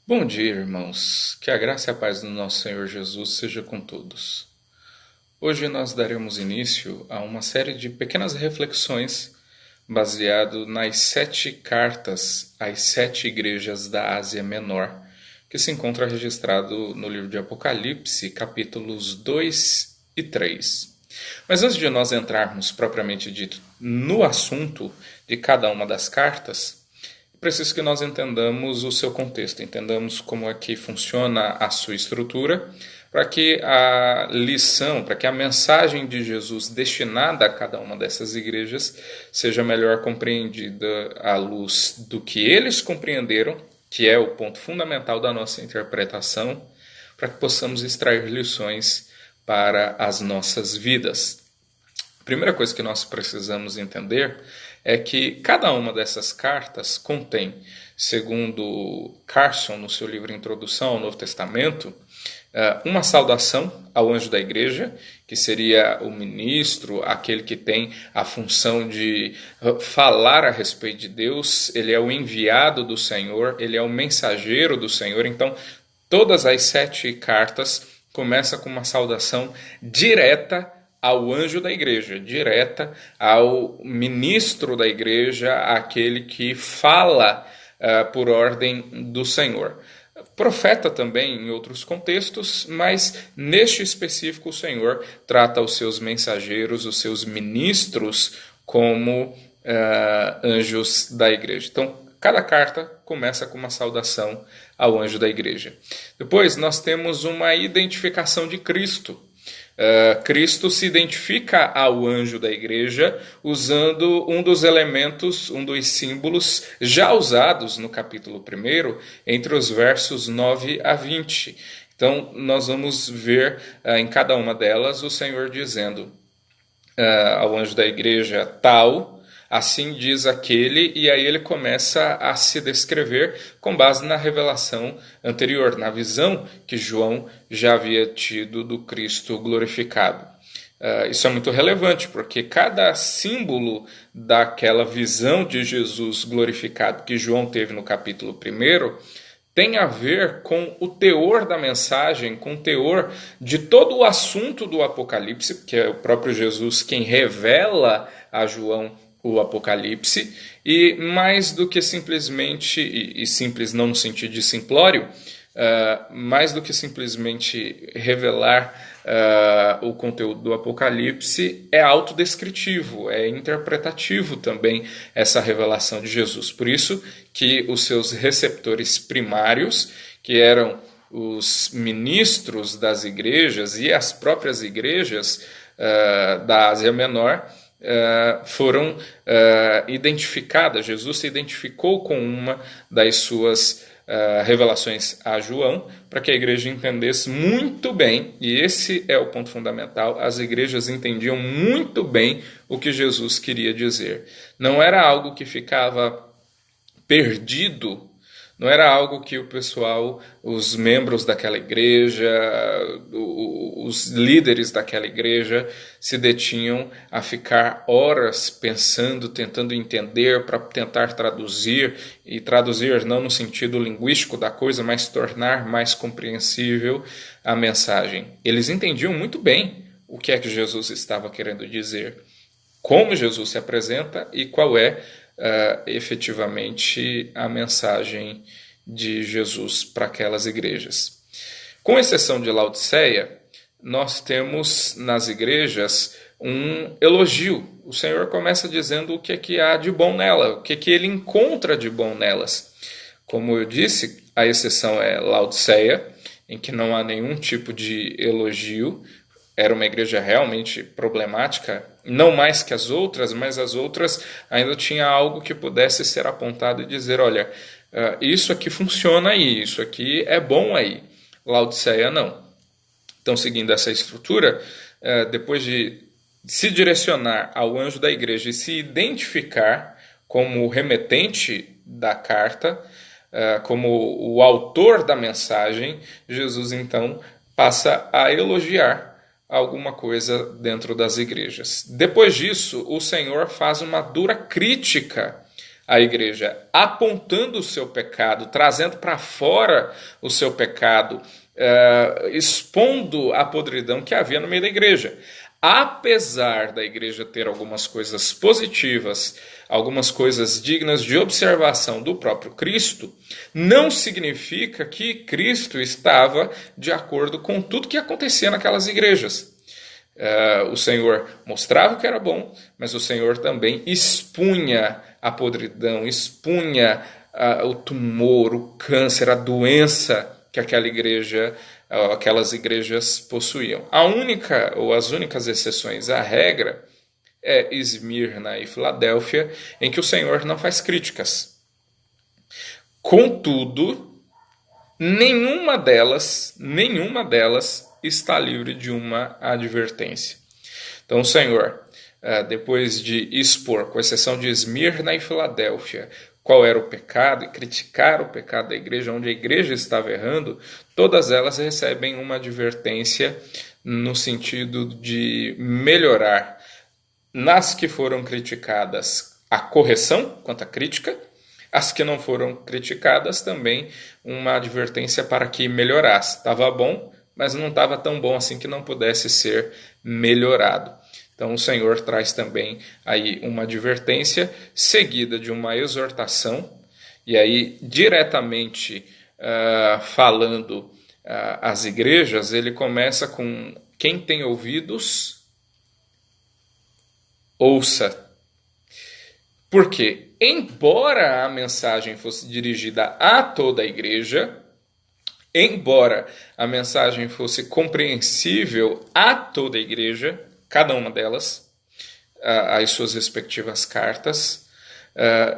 Bom dia, irmãos. Que a graça e a paz do nosso Senhor Jesus seja com todos. Hoje nós daremos início a uma série de pequenas reflexões baseado nas 7 cartas às 7 igrejas da Ásia Menor, que se encontra registrado no livro de Apocalipse, capítulos 2 e 3. Mas antes de nós entrarmos propriamente dito no assunto de cada uma das cartas, preciso que nós entendamos o seu contexto, entendamos como é que funciona a sua estrutura, para que a lição, para que a mensagem de Jesus destinada a cada uma dessas igrejas seja melhor compreendida à luz do que eles compreenderam, que é o ponto fundamental da nossa interpretação, para que possamos extrair lições para as nossas vidas. A primeira coisa que nós precisamos entender é que cada uma dessas cartas contém, segundo Carson, no seu livro Introdução ao Novo Testamento, uma saudação ao anjo da igreja, que seria o ministro, aquele que tem a função de falar a respeito de Deus, ele é o enviado do Senhor, ele é o mensageiro do Senhor. Então, todas as 7 cartas começam com uma saudação direta ao anjo da igreja, direta ao ministro da igreja, aquele que fala por ordem do Senhor. Profeta também em outros contextos, mas neste específico o Senhor trata os seus mensageiros, os seus ministros, como anjos da igreja. Então, cada carta começa com uma saudação ao anjo da igreja. Depois nós temos uma identificação de Cristo. Cristo se identifica ao anjo da igreja usando um dos elementos, um dos símbolos já usados no capítulo 1, entre os versos 9 a 20. Então, nós vamos ver em cada uma delas o Senhor dizendo ao anjo da igreja tal, assim diz aquele, e aí ele começa a se descrever com base na revelação anterior, na visão que João já havia tido do Cristo glorificado. Isso é muito relevante, porque cada símbolo daquela visão de Jesus glorificado que João teve no capítulo 1 tem a ver com o teor da mensagem, com o teor de todo o assunto do Apocalipse, que é o próprio Jesus quem revela a João o Apocalipse, e mais do que simplesmente, e simples não no sentido de simplório, mais do que simplesmente revelar o conteúdo do Apocalipse, é autodescritivo, é interpretativo também essa revelação de Jesus. Por isso que os seus receptores primários, que eram os ministros das igrejas e as próprias igrejas da Ásia Menor, foram identificadas. Jesus se identificou com uma das suas revelações a João, para que a igreja entendesse muito bem, e esse é o ponto fundamental, as igrejas entendiam muito bem o que Jesus queria dizer. Não era algo que ficava perdido, não era algo que o pessoal, os membros daquela igreja, os líderes daquela igreja se detinham a ficar horas pensando, tentando entender, para tentar traduzir, e traduzir não no sentido linguístico da coisa, mas tornar mais compreensível a mensagem. Eles entendiam muito bem o que é que Jesus estava querendo dizer, como Jesus se apresenta e qual é efetivamente a mensagem de Jesus para aquelas igrejas. Com exceção de Laodiceia, nós temos nas igrejas um elogio. O Senhor começa dizendo o que é que há de bom nela, o que é que ele encontra de bom nelas. Como eu disse, a exceção é Laodiceia, em que não há nenhum tipo de elogio. Era uma igreja realmente problemática, não mais que as outras, mas as outras ainda tinha algo que pudesse ser apontado e dizer, olha, isso aqui funciona aí, isso aqui é bom aí. Laodiceia não. Então, seguindo essa estrutura, depois de se direcionar ao anjo da igreja e se identificar como o remetente da carta, como o autor da mensagem, Jesus então passa a elogiar alguma coisa dentro das igrejas. Depois disso, o Senhor faz uma dura crítica a igreja apontando o seu pecado, trazendo para fora o seu pecado, expondo a podridão que havia no meio da igreja. Apesar da igreja ter algumas coisas positivas, algumas coisas dignas de observação do próprio Cristo, não significa que Cristo estava de acordo com tudo que acontecia naquelas igrejas. O Senhor mostrava o que era bom, mas o Senhor também expunha a podridão, expunha o tumor, o câncer, a doença que aquelas igrejas possuíam. A única ou as únicas exceções à regra é Esmirna e Filadélfia, em que o Senhor não faz críticas. Contudo, nenhuma delas está livre de uma advertência. Então o Senhor, depois de expor, com exceção de Esmirna e Filadélfia, qual era o pecado e criticar o pecado da igreja, onde a igreja estava errando, todas elas recebem uma advertência no sentido de melhorar. Nas que foram criticadas, a correção quanto à crítica, as que não foram criticadas também uma advertência para que melhorasse. Estava bom, mas não estava tão bom assim que não pudesse ser melhorado. Então o Senhor traz também aí uma advertência seguida de uma exortação, e aí diretamente falando às igrejas, ele começa com: quem tem ouvidos, ouça. Porque, embora a mensagem fosse dirigida a toda a igreja, embora a mensagem fosse compreensível a toda a igreja, cada uma delas, as suas respectivas cartas,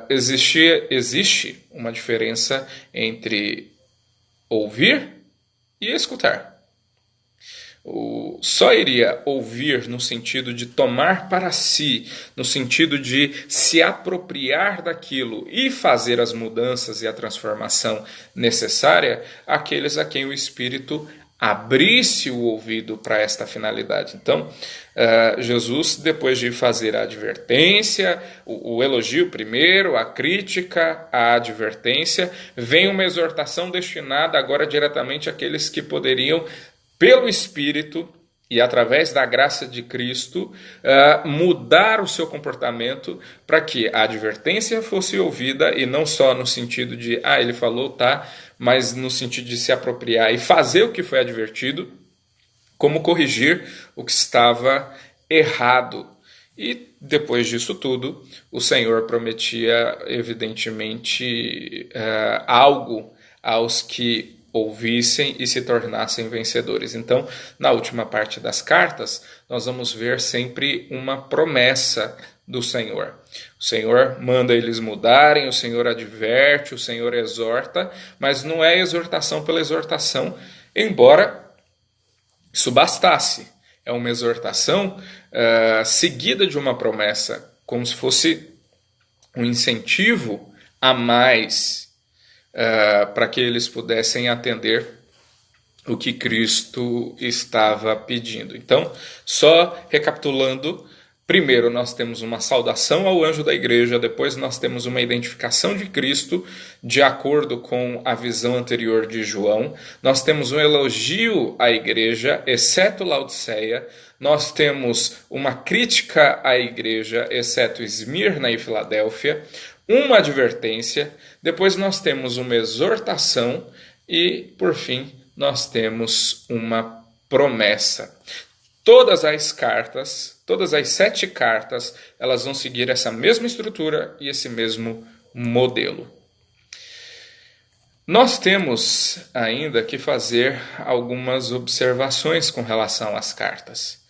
existe uma diferença entre ouvir e escutar. Só iria ouvir no sentido de tomar para si, no sentido de se apropriar daquilo e fazer as mudanças e a transformação necessária, aqueles a quem o Espírito abrisse o ouvido para esta finalidade. Então, Jesus, depois de fazer a advertência, o elogio primeiro, a crítica, a advertência, vem uma exortação destinada agora diretamente àqueles que poderiam, pelo Espírito e através da graça de Cristo, mudar o seu comportamento para que a advertência fosse ouvida, e não só no sentido de, ele falou, tá, mas no sentido de se apropriar e fazer o que foi advertido, como corrigir o que estava errado. E depois disso tudo, o Senhor prometia, evidentemente, algo aos que ouvissem e se tornassem vencedores. Então, na última parte das cartas, nós vamos ver sempre uma promessa do Senhor. O Senhor manda eles mudarem, o Senhor adverte, o Senhor exorta, mas não é exortação pela exortação, embora isso bastasse. É uma exortação seguida de uma promessa, como se fosse um incentivo a mais para que eles pudessem atender o que Cristo estava pedindo. Então, só recapitulando, primeiro nós temos uma saudação ao anjo da igreja, depois nós temos uma identificação de Cristo de acordo com a visão anterior de João, nós temos um elogio à igreja, exceto Laodiceia, nós temos uma crítica à igreja, exceto Esmirna e Filadélfia, uma advertência, depois nós temos uma exortação e, por fim, nós temos uma promessa. Todas as cartas, todas as 7 cartas, elas vão seguir essa mesma estrutura e esse mesmo modelo. Nós temos ainda que fazer algumas observações com relação às cartas.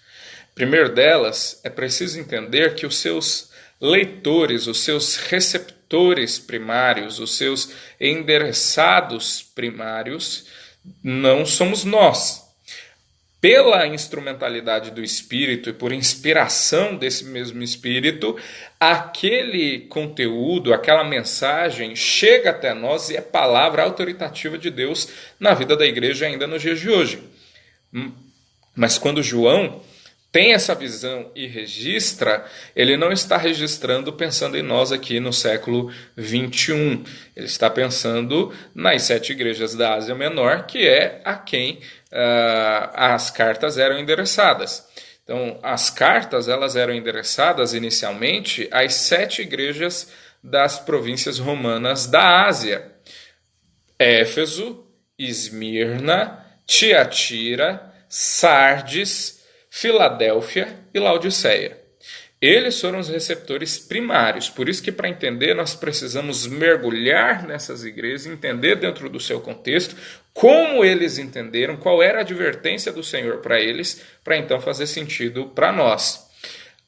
Primeiro delas, é preciso entender que os seus leitores, os seus receptores primários, os seus endereçados primários, não somos nós. Pela instrumentalidade do Espírito e por inspiração desse mesmo Espírito, aquele conteúdo, aquela mensagem chega até nós e é palavra autoritativa de Deus na vida da igreja ainda nos dias de hoje. Mas quando João tem essa visão e registra, ele não está registrando pensando em nós aqui no século 21. Ele está pensando nas 7 igrejas da Ásia Menor, que é a quem as cartas eram endereçadas. Então, as cartas elas eram endereçadas inicialmente às 7 igrejas das províncias romanas da Ásia: Éfeso, Esmirna, Tiatira, Sardes, Filadélfia e Laodiceia. Eles foram os receptores primários, por isso que para entender nós precisamos mergulhar nessas igrejas, entender dentro do seu contexto, como eles entenderam, qual era a advertência do Senhor para eles, para então fazer sentido para nós.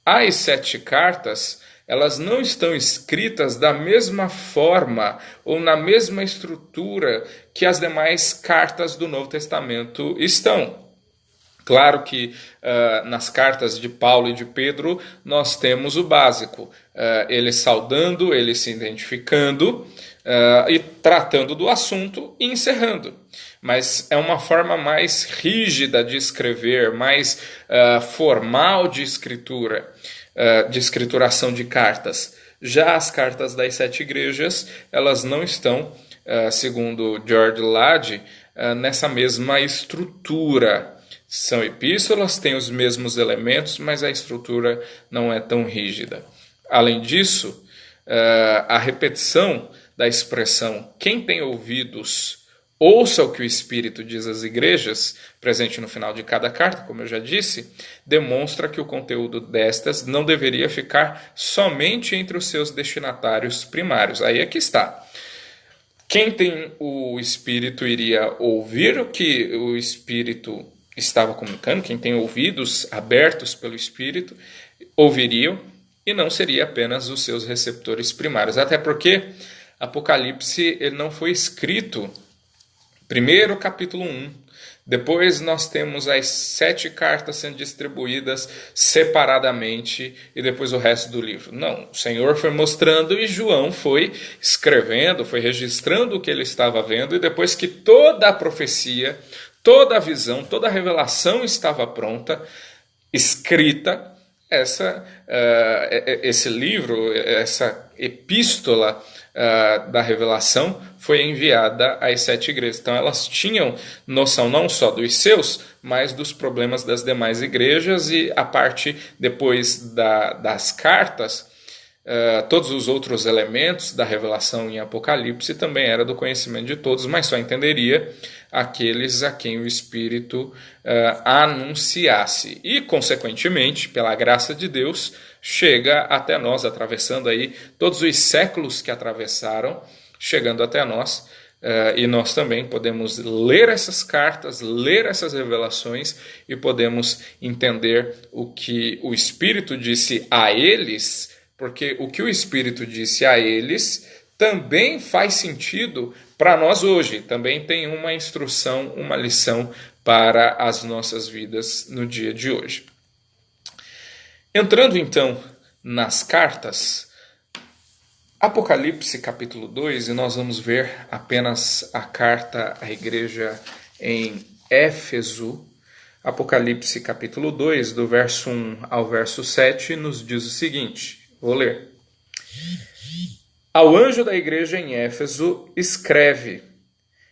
As 7 cartas, elas não estão escritas da mesma forma ou na mesma estrutura que as demais cartas do Novo Testamento estão. Claro que nas cartas de Paulo e de Pedro nós temos o básico, ele saudando, ele se identificando e tratando do assunto e encerrando. Mas é uma forma mais rígida de escrever, mais formal de escritura, de escrituração de cartas. Já as cartas das 7 igrejas, elas não estão, segundo George Ladd, nessa mesma estrutura. São epístolas, têm os mesmos elementos, mas a estrutura não é tão rígida. Além disso, a repetição da expressão "quem tem ouvidos, ouça o que o Espírito diz às igrejas", presente no final de cada carta, como eu já disse, demonstra que o conteúdo destas não deveria ficar somente entre os seus destinatários primários. Aí é que está. Quem tem o Espírito iria ouvir o que o Espírito estava comunicando, quem tem ouvidos abertos pelo Espírito, ouviriam, e não seria apenas os seus receptores primários. Até porque Apocalipse ele não foi escrito primeiro capítulo 1, depois nós temos as 7 cartas sendo distribuídas separadamente e depois o resto do livro. Não, o Senhor foi mostrando e João foi escrevendo, foi registrando o que ele estava vendo, e depois que toda a profecia, toda a visão, toda a revelação estava pronta, escrita, esse livro, essa epístola da revelação foi enviada às 7 igrejas. Então elas tinham noção não só dos seus, mas dos problemas das demais igrejas, e a parte depois das cartas, todos os outros elementos da revelação em Apocalipse também era do conhecimento de todos, mas só entenderia aqueles a quem o Espírito anunciasse. E, consequentemente, pela graça de Deus, chega até nós, atravessando aí todos os séculos que atravessaram, chegando até nós, e nós também podemos ler essas cartas, ler essas revelações e podemos entender o que o Espírito disse a eles, porque o que o Espírito disse a eles também faz sentido para nós hoje. Também tem uma instrução, uma lição para as nossas vidas no dia de hoje. Entrando então nas cartas, Apocalipse capítulo 2, e nós vamos ver apenas a carta à igreja em Éfeso. Apocalipse capítulo 2, do verso 1 ao verso 7, nos diz o seguinte, vou ler. Ao anjo da igreja em Éfeso, escreve: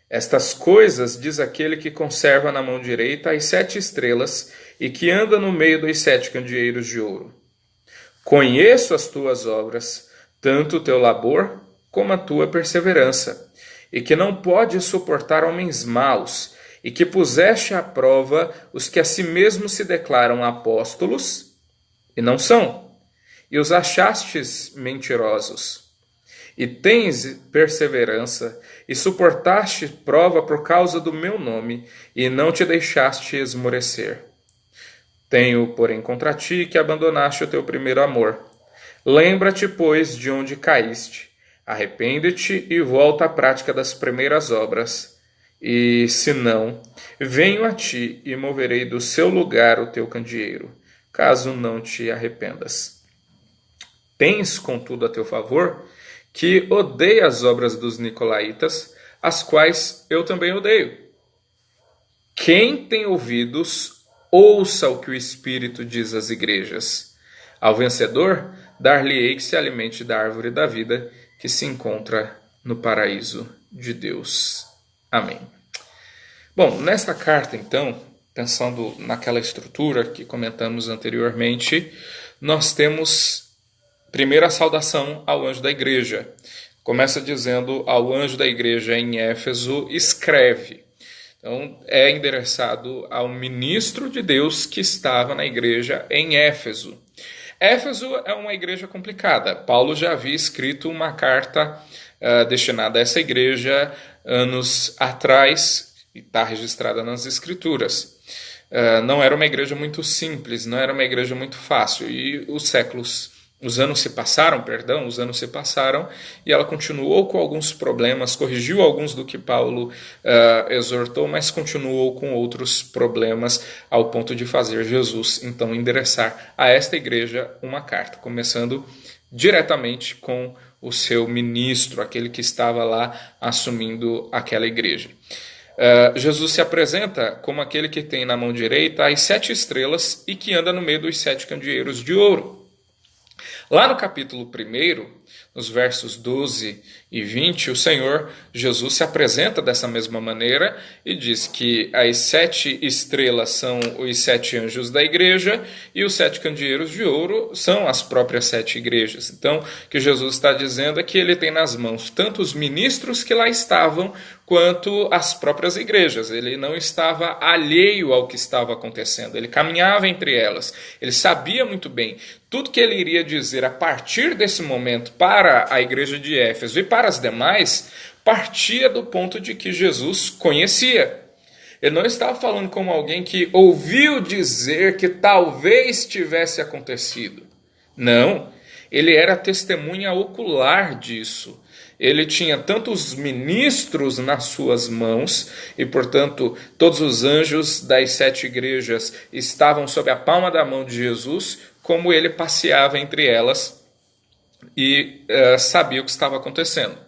estas coisas diz aquele que conserva na mão direita as 7 estrelas e que anda no meio dos 7 candeeiros de ouro. Conheço as tuas obras, tanto o teu labor como a tua perseverança, e que não podes suportar homens maus, e que puseste à prova os que a si mesmos se declaram apóstolos, e não são, e os achastes mentirosos. E tens perseverança, e suportaste prova por causa do meu nome, e não te deixaste esmorecer. Tenho, porém, contra ti que abandonaste o teu primeiro amor. Lembra-te, pois, de onde caíste. Arrepende-te e volta à prática das primeiras obras. E, se não, venho a ti e moverei do seu lugar o teu candeeiro, caso não te arrependas. Tens, contudo, a teu favor, que odeia as obras dos nicolaítas, as quais eu também odeio. Quem tem ouvidos, Ouça o que o Espírito diz às igrejas. Ao vencedor, dar-lhe-ei que se alimente da árvore da vida que se encontra no paraíso de Deus. Amém. Bom, nesta carta, então, pensando naquela estrutura que comentamos anteriormente, nós temos primeiro a saudação ao anjo da igreja. Começa dizendo ao anjo da igreja em Éfeso, escreve. Então, é endereçado ao ministro de Deus que estava na igreja em Éfeso. Éfeso é uma igreja complicada. Paulo já havia escrito uma carta destinada a essa igreja anos atrás, e está registrada nas Escrituras. Não era uma igreja muito simples, não era uma igreja muito fácil. E os anos se passaram, e ela continuou com alguns problemas, corrigiu alguns do que Paulo exortou, mas continuou com outros problemas ao ponto de fazer Jesus, então, endereçar a esta igreja uma carta, começando diretamente com o seu ministro, aquele que estava lá assumindo aquela igreja. Jesus se apresenta como aquele que tem na mão direita as 7 estrelas e que anda no meio dos 7 candeeiros de ouro. Lá no capítulo 1, nos versos 12 e 20, o Senhor Jesus se apresenta dessa mesma maneira e diz que as 7 estrelas são os 7 anjos da igreja e os 7 candeeiros de ouro são as próprias 7 igrejas. Então, o que Jesus está dizendo é que ele tem nas mãos tanto os ministros que lá estavam, quanto as próprias igrejas. Ele não estava alheio ao que estava acontecendo, ele caminhava entre elas, ele sabia muito bem tudo que ele iria dizer a partir desse momento para a igreja de Éfeso e para as demais, partia do ponto de que Jesus conhecia. Ele não estava falando como alguém que ouviu dizer que talvez tivesse acontecido. Não, ele era testemunha ocular disso. Ele tinha tantos ministros nas suas mãos e, portanto, todos os anjos das 7 igrejas estavam sob a palma da mão de Jesus, como ele passeava entre elas e sabia o que estava acontecendo.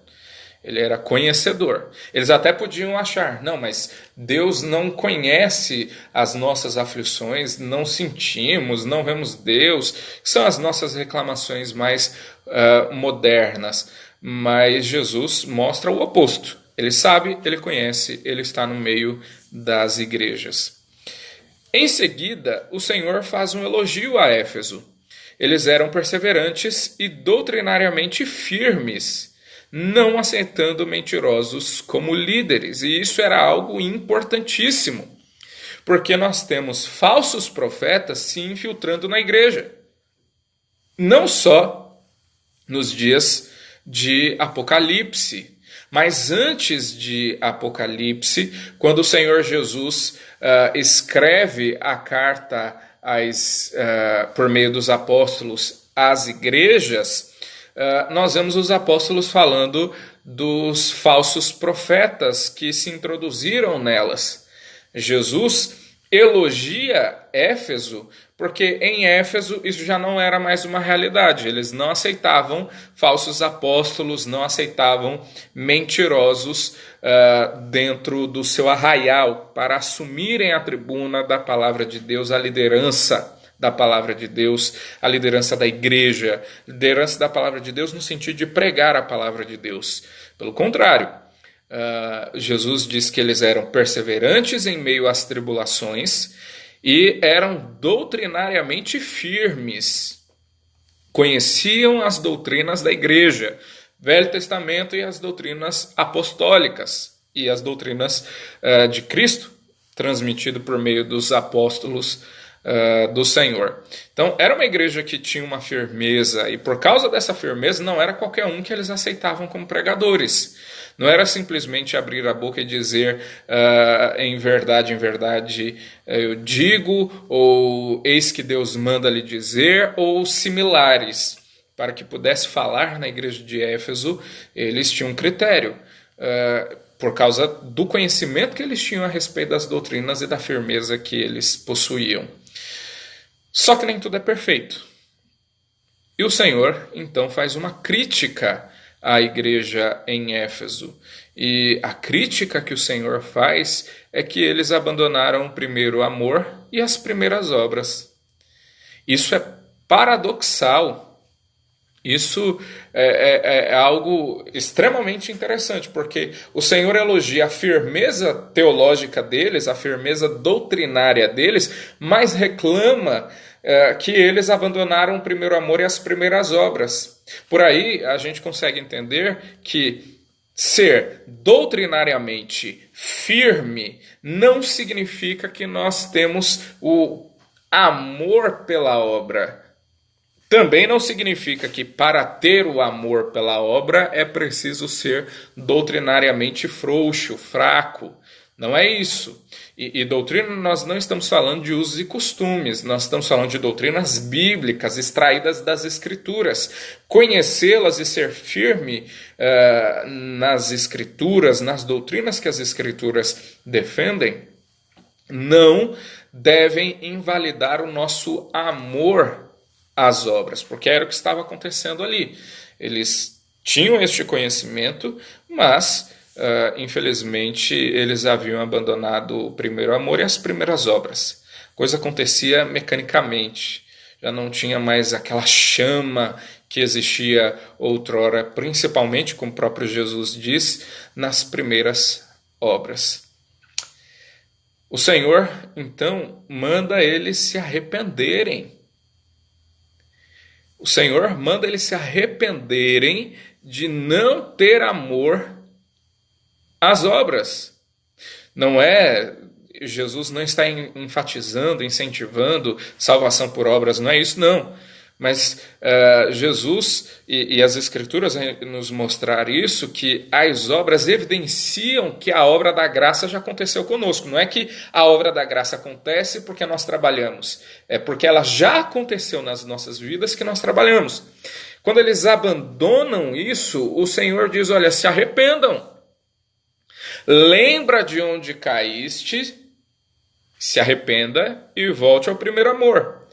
Ele era conhecedor. Eles até podiam achar, não, mas Deus não conhece as nossas aflições, não sentimos, não vemos Deus, que são as nossas reclamações mais modernas. Mas Jesus mostra o oposto. Ele sabe, ele conhece, ele está no meio das igrejas. Em seguida, o Senhor faz um elogio a Éfeso. Eles eram perseverantes e doutrinariamente firmes, não aceitando mentirosos como líderes. E isso era algo importantíssimo, porque nós temos falsos profetas se infiltrando na igreja. Não só nos dias de Apocalipse, mas antes de Apocalipse, quando o Senhor Jesus escreve a carta por meio dos apóstolos às igrejas, nós vemos os apóstolos falando dos falsos profetas que se introduziram nelas. Jesus elogia Éfeso porque em Éfeso isso já não era mais uma realidade. Eles não aceitavam falsos apóstolos, não aceitavam mentirosos dentro do seu arraial para assumirem a tribuna da palavra de Deus, a liderança da palavra de Deus, a liderança da igreja, liderança da palavra de Deus no sentido de pregar a palavra de Deus. Pelo contrário, Jesus diz que eles eram perseverantes em meio às tribulações e eram doutrinariamente firmes. Conheciam as doutrinas da igreja, Velho Testamento e as doutrinas apostólicas e as doutrinas de Cristo, transmitido por meio dos apóstolos do Senhor. Então, era uma igreja que tinha uma firmeza, e por causa dessa firmeza, não era qualquer um que eles aceitavam como pregadores. Não era simplesmente abrir a boca e dizer em verdade, eu digo, ou eis que Deus manda lhe dizer, ou similares. Para que pudesse falar na igreja de Éfeso, eles tinham um critério, por causa do conhecimento que eles tinham a respeito das doutrinas e da firmeza que eles possuíam. Só que nem tudo é perfeito. E o Senhor, então, faz uma crítica à igreja em Éfeso. E a crítica que o Senhor faz é que eles abandonaram o primeiro amor e as primeiras obras. Isso é paradoxal. Isso é algo extremamente interessante, porque o Senhor elogia a firmeza teológica deles, a firmeza doutrinária deles, mas reclama que eles abandonaram o primeiro amor e as primeiras obras. Por aí a gente consegue entender que ser doutrinariamente firme não significa que nós temos o amor pela obra. Também não significa que para ter o amor pela obra é preciso ser doutrinariamente frouxo, fraco. Não é isso. E doutrina, nós não estamos falando de usos e costumes, nós estamos falando de doutrinas bíblicas extraídas das Escrituras. Conhecê-las e ser firme nas Escrituras, nas doutrinas que as Escrituras defendem, não devem invalidar o nosso amor às obras, porque era o que estava acontecendo ali. Eles tinham este conhecimento, mas infelizmente eles haviam abandonado o primeiro amor e as primeiras obras. A coisa acontecia mecanicamente, já não tinha mais aquela chama que existia outrora, principalmente, como o próprio Jesus diz, nas primeiras obras. O Senhor, então, manda eles se arrependerem. O Senhor manda eles se arrependerem de não ter amor às obras. Não é, Jesus não está enfatizando, incentivando salvação por obras, não é isso, não. Mas Jesus e as Escrituras vão nos mostrar isso, que as obras evidenciam que a obra da graça já aconteceu conosco. Não é que a obra da graça acontece porque nós trabalhamos, é porque ela já aconteceu nas nossas vidas que nós trabalhamos. Quando eles abandonam isso, o Senhor diz, olha, se arrependam. Lembra de onde caíste, se arrependa e volte ao primeiro amor.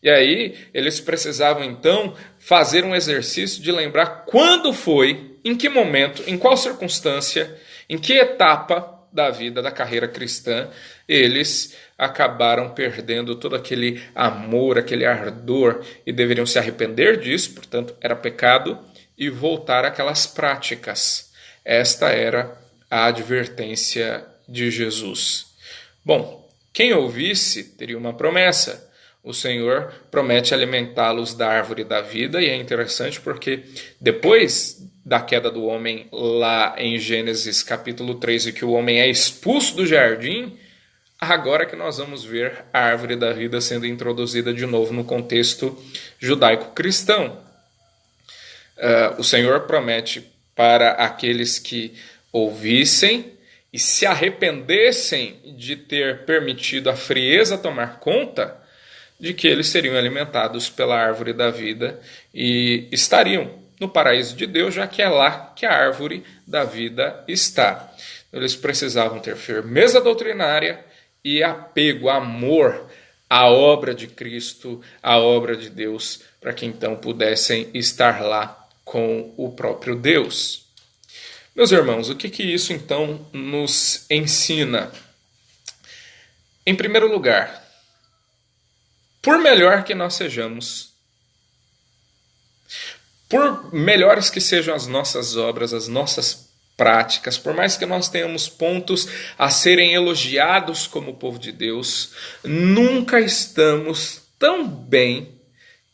E aí, eles precisavam, então, fazer um exercício de lembrar quando foi, em que momento, em qual circunstância, em que etapa da vida, da carreira cristã, eles acabaram perdendo todo aquele amor, aquele ardor, e deveriam se arrepender disso, portanto, era pecado, e voltar àquelas práticas. Esta era a advertência de Jesus. Bom, quem ouvisse teria uma promessa. O Senhor promete alimentá-los da árvore da vida, e é interessante porque depois da queda do homem, lá em Gênesis capítulo 3, e que o homem é expulso do jardim, agora que nós vamos ver a árvore da vida sendo introduzida de novo no contexto judaico-cristão. O Senhor promete para aqueles que ouvissem e se arrependessem de ter permitido a frieza tomar conta, de que eles seriam alimentados pela árvore da vida e estariam no paraíso de Deus, já que é lá que a árvore da vida está. Eles precisavam ter firmeza doutrinária e apego, amor à obra de Cristo, à obra de Deus, para que então pudessem estar lá com o próprio Deus. Meus irmãos, o que isso então nos ensina? Em primeiro lugar, por melhor que nós sejamos, por melhores que sejam as nossas obras, as nossas práticas, por mais que nós tenhamos pontos a serem elogiados como povo de Deus, nunca estamos tão bem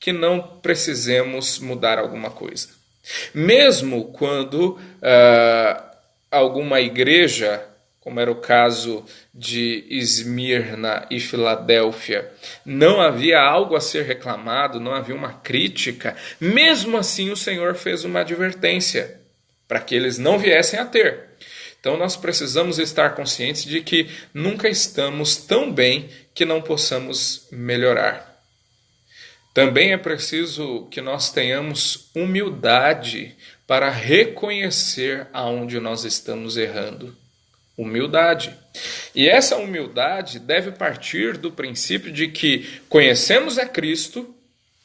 que não precisemos mudar alguma coisa. Mesmo quando alguma igreja, como era o caso de Esmirna e Filadélfia, não havia algo a ser reclamado, não havia uma crítica, mesmo assim o Senhor fez uma advertência para que eles não viessem a ter. Então nós precisamos estar conscientes de que nunca estamos tão bem que não possamos melhorar. Também é preciso que nós tenhamos humildade para reconhecer aonde nós estamos errando. Humildade. E essa humildade deve partir do princípio de que conhecemos a Cristo,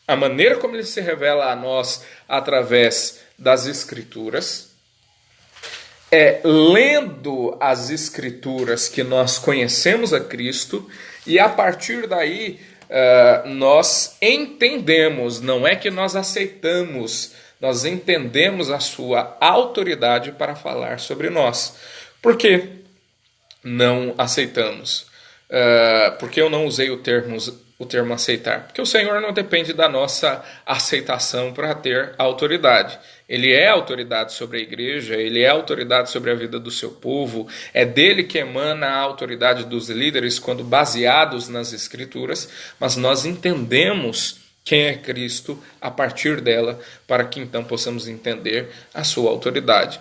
a maneira como Ele se revela a nós através das Escrituras. É lendo as Escrituras que nós conhecemos a Cristo, e a partir daí nós entendemos, não é que nós aceitamos, nós entendemos a sua autoridade para falar sobre nós. Por que não aceitamos? Por que eu não usei o termo aceitar? Porque o Senhor não depende da nossa aceitação para ter autoridade. Ele é autoridade sobre a igreja, ele é autoridade sobre a vida do seu povo, é dele que emana a autoridade dos líderes quando baseados nas Escrituras, mas nós entendemos quem é Cristo a partir dela, para que então possamos entender a sua autoridade.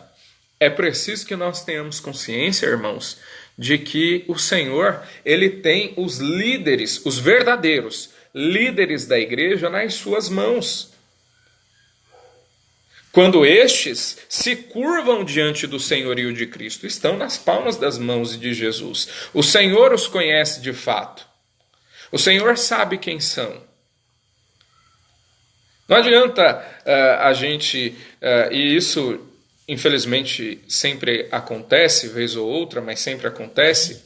É preciso que nós tenhamos consciência, irmãos, de que o Senhor, ele tem os líderes, os verdadeiros líderes da igreja nas suas mãos. Quando estes se curvam diante do senhorio de Cristo, estão nas palmas das mãos de Jesus. O Senhor os conhece de fato. O Senhor sabe quem são. Não adianta a gente, e isso infelizmente sempre acontece, vez ou outra, mas sempre acontece,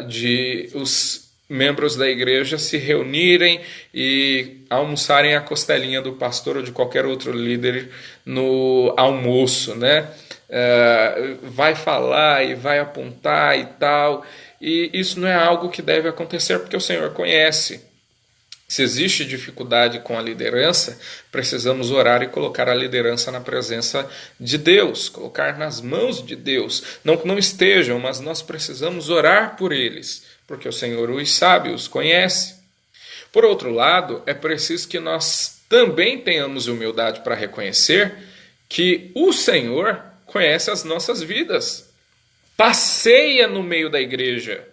de os membros da igreja se reunirem e almoçarem a costelinha do pastor ou de qualquer outro líder no almoço, né? Vai falar e vai apontar e tal, e isso não é algo que deve acontecer porque o Senhor conhece. Se existe dificuldade com a liderança, precisamos orar e colocar a liderança na presença de Deus, colocar nas mãos de Deus. Não que não estejam, mas nós precisamos orar por eles, porque o Senhor os sabe, os conhece. Por outro lado, é preciso que nós também tenhamos humildade para reconhecer que o Senhor conhece as nossas vidas, passeia no meio da igreja.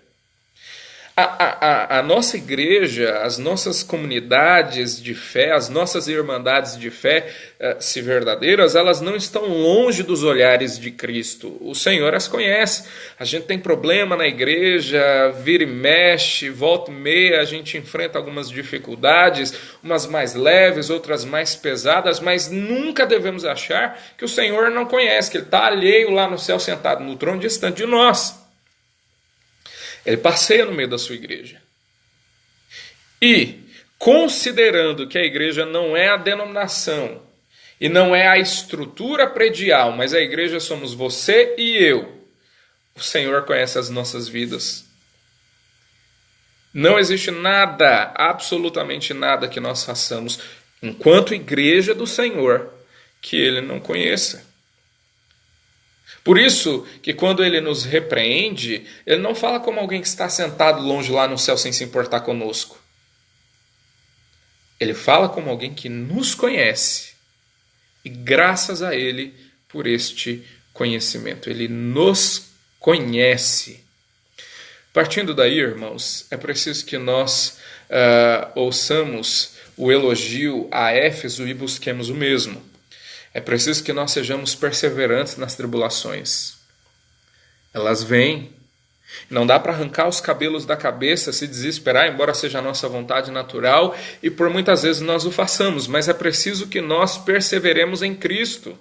A nossa igreja, as nossas comunidades de fé, as nossas irmandades de fé, se verdadeiras, elas não estão longe dos olhares de Cristo. O Senhor as conhece. A gente tem problema na igreja, vira e mexe, volta e meia, a gente enfrenta algumas dificuldades, umas mais leves, outras mais pesadas, mas nunca devemos achar que o Senhor não conhece, que Ele está alheio lá no céu, sentado no trono, distante de nós. Ele passeia no meio da sua igreja. E, considerando que a igreja não é a denominação e não é a estrutura predial, mas a igreja somos você e eu, o Senhor conhece as nossas vidas. Não existe nada, absolutamente nada que nós façamos enquanto igreja do Senhor que Ele não conheça. Por isso que quando Ele nos repreende, Ele não fala como alguém que está sentado longe lá no céu sem se importar conosco. Ele fala como alguém que nos conhece. E graças a Ele por este conhecimento. Ele nos conhece. Partindo daí, irmãos, é preciso que nós ouçamos o elogio a Éfeso e busquemos o mesmo. É preciso que nós sejamos perseverantes nas tribulações. Elas vêm. Não dá para arrancar os cabelos da cabeça, se desesperar, embora seja a nossa vontade natural, e por muitas vezes nós o façamos, mas é preciso que nós perseveremos em Cristo.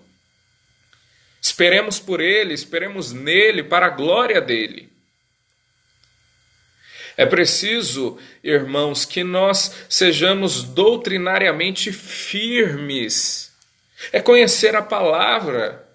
Esperemos por Ele, esperemos nele, para a glória dele. É preciso, irmãos, que nós sejamos doutrinariamente firmes. É conhecer a palavra.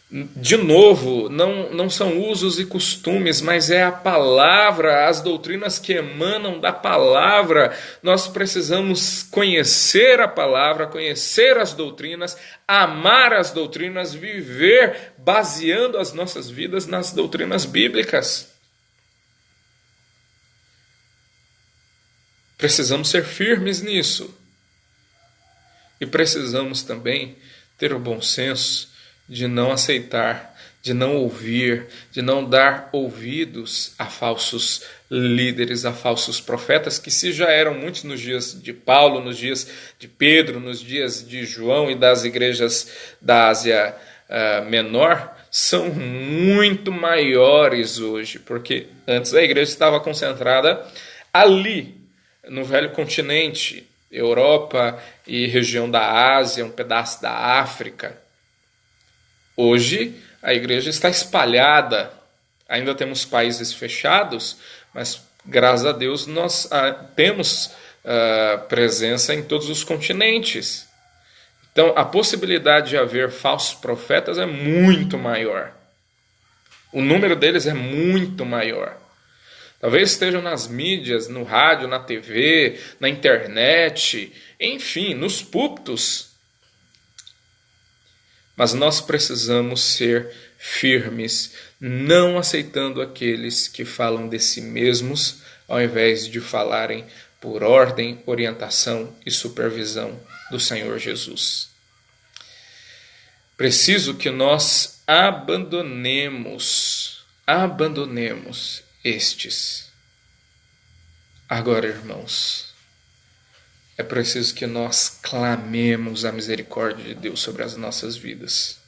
De novo, não são usos e costumes, mas é a palavra, as doutrinas que emanam da palavra. Nós precisamos conhecer a palavra, conhecer as doutrinas, amar as doutrinas, viver baseando as nossas vidas nas doutrinas bíblicas. Precisamos ser firmes nisso. E precisamos também ter o bom senso de não aceitar, de não ouvir, de não dar ouvidos a falsos líderes, a falsos profetas, que se já eram muitos nos dias de Paulo, nos dias de Pedro, nos dias de João e das igrejas da Ásia Menor, são muito maiores hoje, porque antes a igreja estava concentrada ali, no velho continente, Europa e região da Ásia, um pedaço da África. Hoje, a igreja está espalhada. Ainda temos países fechados, mas graças a Deus nós temos presença em todos os continentes. Então, a possibilidade de haver falsos profetas é muito maior. O número deles é muito maior. Talvez estejam nas mídias, no rádio, na TV, na internet, enfim, nos púlpitos. Mas nós precisamos ser firmes, não aceitando aqueles que falam de si mesmos, ao invés de falarem por ordem, orientação e supervisão do Senhor Jesus. Preciso que nós abandonemos estes. Agora, irmãos, é preciso que nós clamemos a misericórdia de Deus sobre as nossas vidas.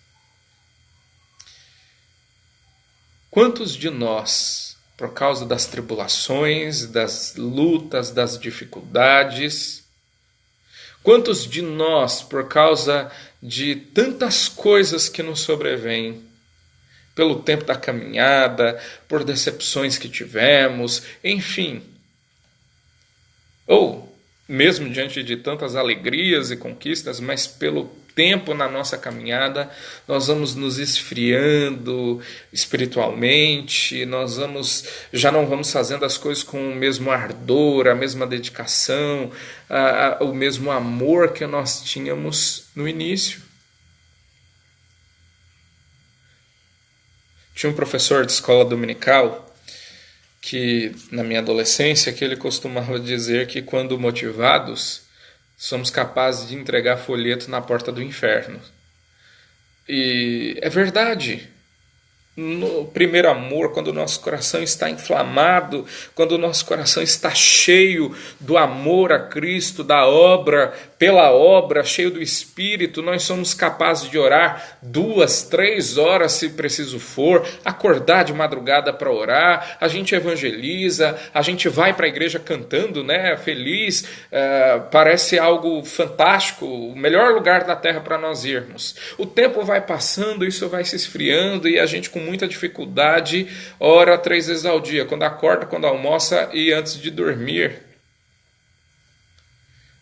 Quantos de nós, por causa das tribulações, das lutas, das dificuldades, quantos de nós, por causa de tantas coisas que nos sobrevêm, pelo tempo da caminhada, por decepções que tivemos, enfim, ou mesmo diante de tantas alegrias e conquistas, mas pelo tempo na nossa caminhada, nós vamos nos esfriando espiritualmente, já não vamos fazendo as coisas com o mesmo ardor, a mesma dedicação, o mesmo amor que nós tínhamos no início. Tinha um professor de escola dominical que, na minha adolescência, que ele costumava dizer que quando motivados, somos capazes de entregar folheto na porta do inferno. E é verdade. No primeiro amor, quando o nosso coração está inflamado, quando o nosso coração está cheio do amor a Cristo, da obra, pela obra, cheio do Espírito, nós somos capazes de orar 2, 3 horas se preciso for, acordar de madrugada para orar, a gente evangeliza, a gente vai para a igreja cantando, né, feliz, parece algo fantástico, o melhor lugar da terra para nós irmos. O tempo vai passando, isso vai se esfriando e a gente com muita dificuldade ora 3 vezes ao dia, quando acorda, quando almoça e antes de dormir.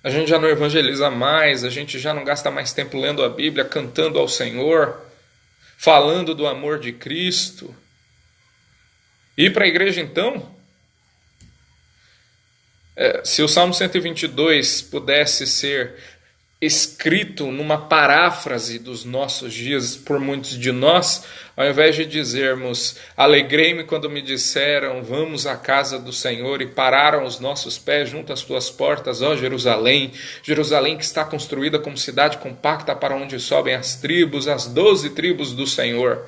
A gente já não evangeliza mais, a gente já não gasta mais tempo lendo a Bíblia, cantando ao Senhor, falando do amor de Cristo. Ir para a igreja então? Se o Salmo 122 pudesse ser escrito numa paráfrase dos nossos dias por muitos de nós, ao invés de dizermos alegrei-me quando me disseram vamos à casa do Senhor e pararam os nossos pés junto às tuas portas, ó Jerusalém, Jerusalém que está construída como cidade compacta para onde sobem as 12 tribos do Senhor,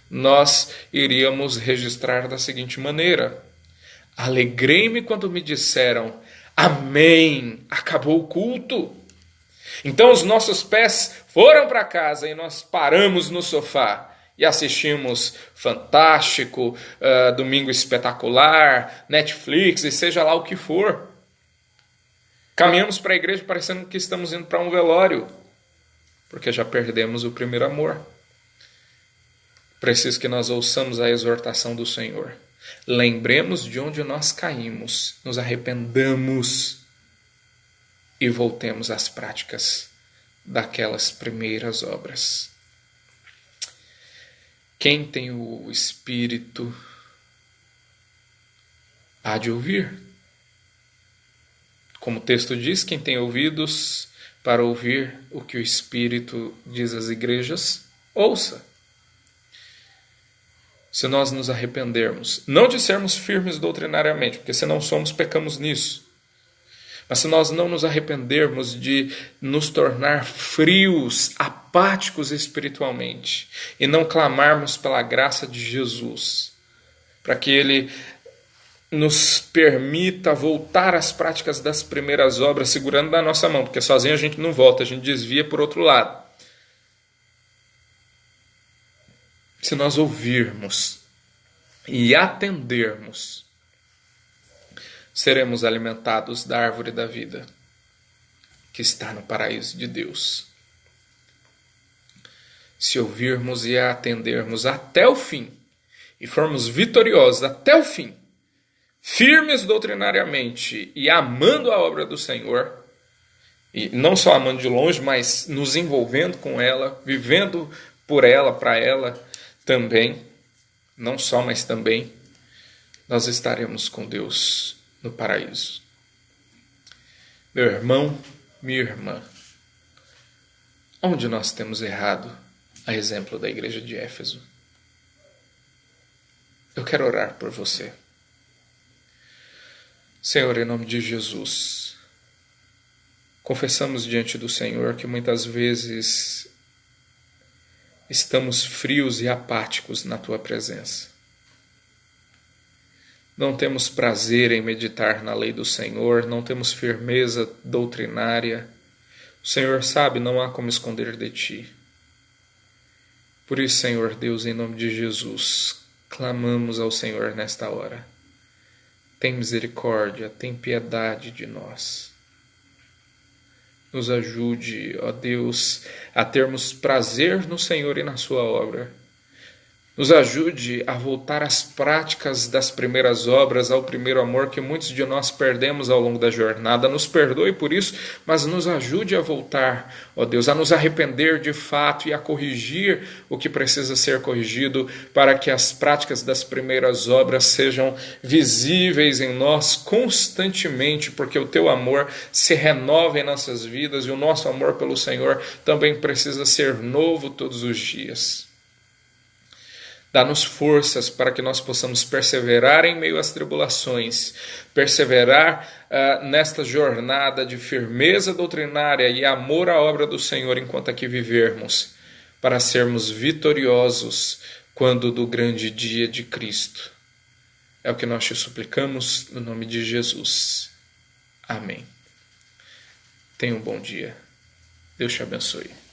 nós iríamos registrar da seguinte maneira: alegrei-me quando me disseram amém, acabou o culto. Então os nossos pés foram para casa e nós paramos no sofá e assistimos Fantástico, Domingo Espetacular, Netflix e seja lá o que for. Caminhamos para a igreja parecendo que estamos indo para um velório, porque já perdemos o primeiro amor. Preciso que nós ouçamos a exortação do Senhor. Lembremos de onde nós caímos, nos arrependamos e voltemos às práticas daquelas primeiras obras. Quem tem o Espírito há de ouvir. Como o texto diz, quem tem ouvidos para ouvir o que o Espírito diz às igrejas, ouça. Se nós nos arrependermos, não de sermos firmes doutrinariamente, porque se não somos, pecamos nisso. Mas se nós não nos arrependermos de nos tornar frios, apáticos espiritualmente, e não clamarmos pela graça de Jesus, para que Ele nos permita voltar às práticas das primeiras obras, segurando na nossa mão, porque sozinho a gente não volta, a gente desvia por outro lado. Se nós ouvirmos e atendermos, seremos alimentados da árvore da vida. que está no paraíso de Deus. Se ouvirmos e atendermos até o fim, e formos vitoriosos até o fim, firmes doutrinariamente e amando a obra do Senhor, e não só amando de longe, mas nos envolvendo com ela, vivendo por ela, para ela também, não só, mas também, nós estaremos com Deus no paraíso. Meu irmão, minha irmã, onde nós temos errado, a exemplo da igreja de Éfeso? Eu quero orar por você. Senhor, em nome de Jesus, confessamos diante do Senhor que muitas vezes estamos frios e apáticos na Tua presença. Não temos prazer em meditar na lei do Senhor, não temos firmeza doutrinária. O Senhor sabe, não há como esconder de Ti. Por isso, Senhor Deus, em nome de Jesus, clamamos ao Senhor nesta hora. Tem misericórdia, tem piedade de nós. Nos ajude, ó Deus, a termos prazer no Senhor e na Sua obra. Nos ajude a voltar às práticas das primeiras obras, ao primeiro amor que muitos de nós perdemos ao longo da jornada. Nos perdoe por isso, mas nos ajude a voltar, ó Deus, a nos arrepender de fato e a corrigir o que precisa ser corrigido para que as práticas das primeiras obras sejam visíveis em nós constantemente, porque o Teu amor se renova em nossas vidas e o nosso amor pelo Senhor também precisa ser novo todos os dias. Dá-nos forças para que nós possamos perseverar em meio às tribulações, perseverar nesta jornada de firmeza doutrinária e amor à obra do Senhor enquanto aqui vivermos, para sermos vitoriosos quando do grande dia de Cristo. É o que nós te suplicamos no nome de Jesus. Amém. Tenha um bom dia. Deus te abençoe.